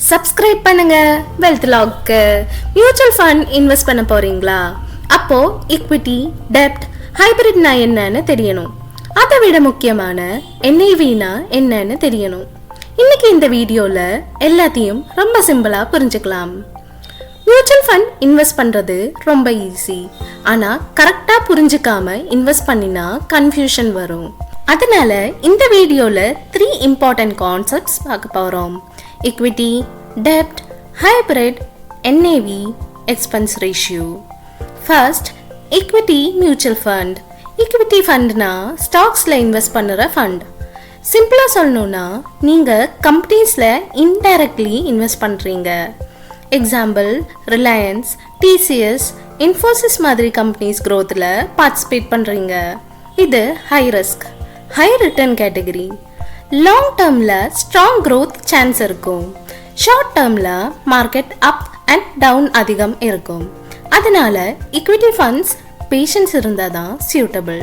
Subscribe பண்ணுங்க wealth லாக்கு. Mutual fund invest பண்ண போறீங்களா? அப்போ ஈக்விட்டி, டெப்ட், ஹைபிரிட்னா என்னன்னு தெரியணும். அதை விட முக்கியமான NAVனா என்னன்னு தெரியணும். இன்னைக்கு இந்த வீடியோல எல்லாத்தையும் ரொம்ப சிம்பிளா புரிஞ்சுக்கலாம். மியூச்சுவல் ஃபண்ட் இன்வெஸ்ட் பண்றது ரொம்ப ஈஸி. ஆனா கரெக்டா புரிஞ்சுக்காம இன்வெஸ்ட் பண்ணினா கன்ஃபியூஷன் வரும். அதனால இந்த வீடியோல 3 இம்பார்ட்டன்ட் கான்செப்ட்ஸ் பார்க்க போறோம். equity, debt, hybrid, NAV, expense ratio. First, equity mutual fund. equity fundனா ஸ்டாக்ஸ்ல இன்வெஸ்ட் பண்ணுற ஃபண்ட். சிம்பிளா சொல்லணும்னா நீங்க கம்பெனிஸ்ல இன்டைரக்ட்லி இன்வெஸ்ட் பண்றீங்க. எக்ஸாம்பிள் ரிலையன்ஸ், TCS, இன்ஃபோசிஸ் மாதிரி கம்பெனிஸ் growthல பார்ட்டிசிபேட் பண்றீங்க. இது high risk, high return category. Long டேர்ம்ல ஸ்ட்ராங் growth சான்ஸ் இருக்கும். ஷார்ட் டேர்ம்ல மார்க்கெட் அப் அண்ட் டவுன் அதிகம் இருக்கும். அதனால ஈக்விட்டி ஃபண்ட்ஸ் பேஷன்ஸ் இருந்தால் தான் சியூட்டபிள்.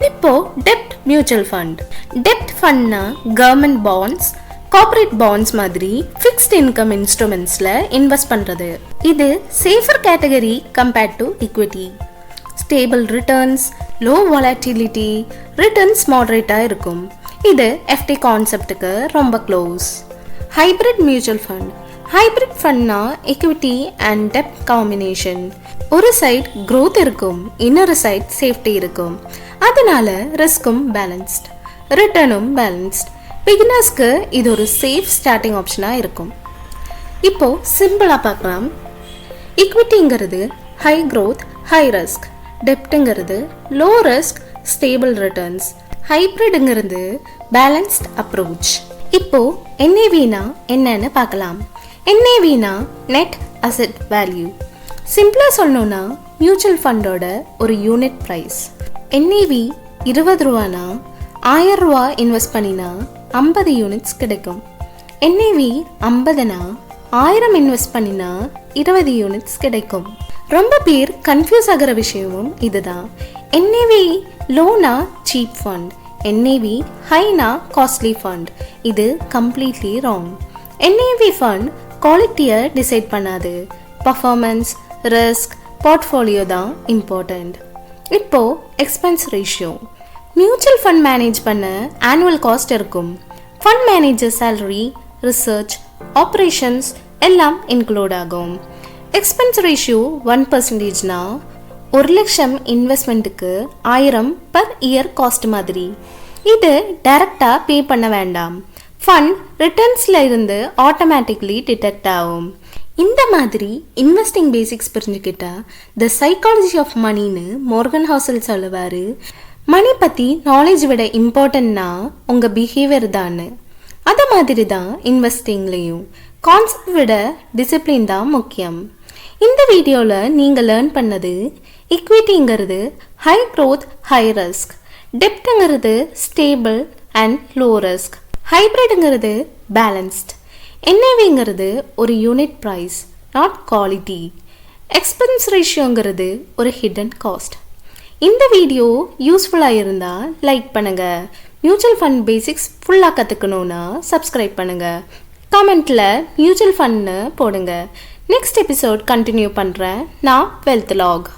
இப்போ டெப்ட் மியூச்சுவல் ஃபண்ட். டெப்ட் ஃபண்ட்னா கவர்மெண்ட் பாண்ட்ஸ், கார்பரேட் பாண்ட்ஸ் மாதிரி ஃபிக்ஸ்ட் இன்கம் இன்ஸ்ட்ருமெண்ட்ஸ்ல இன்வெஸ்ட் பண்றது. இது safer category compared to equity. Stable returns, low volatility, returns மாடரேட்டா இருக்கும். இது FT கான்செப்டுக்கு ரொம்ப close. Hybrid mutual fund. Hybrid ஃபண்ட்னா equity அண்ட் டெப்ட் காம்பினேஷன். ஒரு சைட் growth இருக்கும், இன்னொரு சைட் சேஃப்டி இருக்கும். அதனால ரிஸ்க்கும் பேலன்ஸ்ட், ரிட்டர்னும் பேலன்ஸ்ட். பிகினர்ஸ்க்கு இது ஒரு சேஃப் ஸ்டார்டிங் ஆப்ஷனாக இருக்கும். இப்போ சிம்பிளாக பார்க்கலாம். ஈக்விட்டிங்கிறது ஹை growth, ஹை ரிஸ்க். டெப்ட்டுங்கிறது லோ ரிஸ்க், ஸ்டேபிள் ரிட்டர்ன்ஸ். ஹைப்ரிட்ங்கிறது பேலன்ஸ்ட் அப்ரோச். இப்போ NAVனா என்னன்னு பார்க்கலாம். NAVனா நெட் அசெட் வேல்யூ. சிம்பிளா சொல்லணும்னா மியூச்சுவல் ஃபண்டோட ஒரு யூனிட் பிரைஸ். NAV 20 ரூபானா 1000 ரூபா இன்வெஸ்ட் பண்ணினா 50 யூனிட்ஸ் கிடைக்கும். NAV 50னா 1000 இன்வெஸ்ட் பண்ணினா 20 யூனிட்ஸ் கிடைக்கும். ரொம்ப பேர் கன்ஃபியூஸ் ஆகிற விஷயமும் இதுதான். NAV லோனா சீப் ஃபண்ட், NAV ஹைனா காஸ்ட்லி ஃபண்ட். இது கம்ப்ளீட்லி ராங். NAV ஃபண்ட் குவாலிட்டியை டிசைட் பண்ணாது. பர்ஃபார்மன்ஸ், ரிஸ்க், போர்ட்ஃபோலியோ தான் இம்பார்ட்டண்ட். இப்போ expense ratio. Mutual fund manage பண்ண ஆனுவல் காஸ்ட் இருக்கும். Fund manager salary, research, operations எல்லாம் இன்க்ளூட் ஆகும். எக்ஸ்பென்ஸ் ரேஷியோ 1%னா 1 லட்சம் இன்வெஸ்ட்மெண்ட்டுக்கு 1000 பர் இயர் காஸ்ட் மாதிரி. இது டைரக்டா பே பண்ண வேண்டாம். ஃபண்ட் ரிட்டர்ன்ஸ்ல இருந்து ஆட்டோமேட்டிக்லி டிடெக்ட் ஆகும். இந்த மாதிரி இன்வெஸ்டிங் பேசிக்ஸ் புரிஞ்சுக்கிட்டா த சைக்காலஜி ஆஃப் மணின்னு மோர்கன் ஹாசல் சொல்லுவாரு. மணி பத்தி நாலேஜ் விட இம்பார்ட்டன்ட்னா உங்க பிஹேவியர் தான். அதை மாதிரி தான் இன்வெஸ்டிங்லையும் கான்செப்ட் விட டிசிப்ளின் தான் முக்கியம். இந்த வீடியோவில் நீங்கள் லேர்ன் பண்ணது ஈக்விட்டிங்கிறது ஹை க்ரோத், ஹை ரிஸ்க். டெப்ட்டுங்கிறது ஸ்டேபிள் அண்ட் லோ ரிஸ்க். ஹைப்ரிட்ங்கிறது பேலன்ஸ்ட். NAVங்கிறது ஒரு unit price, not quality. Expense ரேஷியோங்கிறது ஒரு ஹிடன் காஸ்ட். இந்த வீடியோ யூஸ்ஃபுல்லாக இருந்தால் லைக் பண்ணுங்கள். மியூச்சுவல் ஃபண்ட் பேசிக்ஸ் ஃபுல்லாக கற்றுக்கணுன்னா சப்ஸ்கிரைப் பண்ணுங்கள். கமெண்ட்டில் மியூச்சுவல் ஃபண்ட்னு போடுங்க. நெக்ஸ்ட் எபிசோட் கண்டினியூ பண்ணுறேன். நான் வெல்த் லாக்.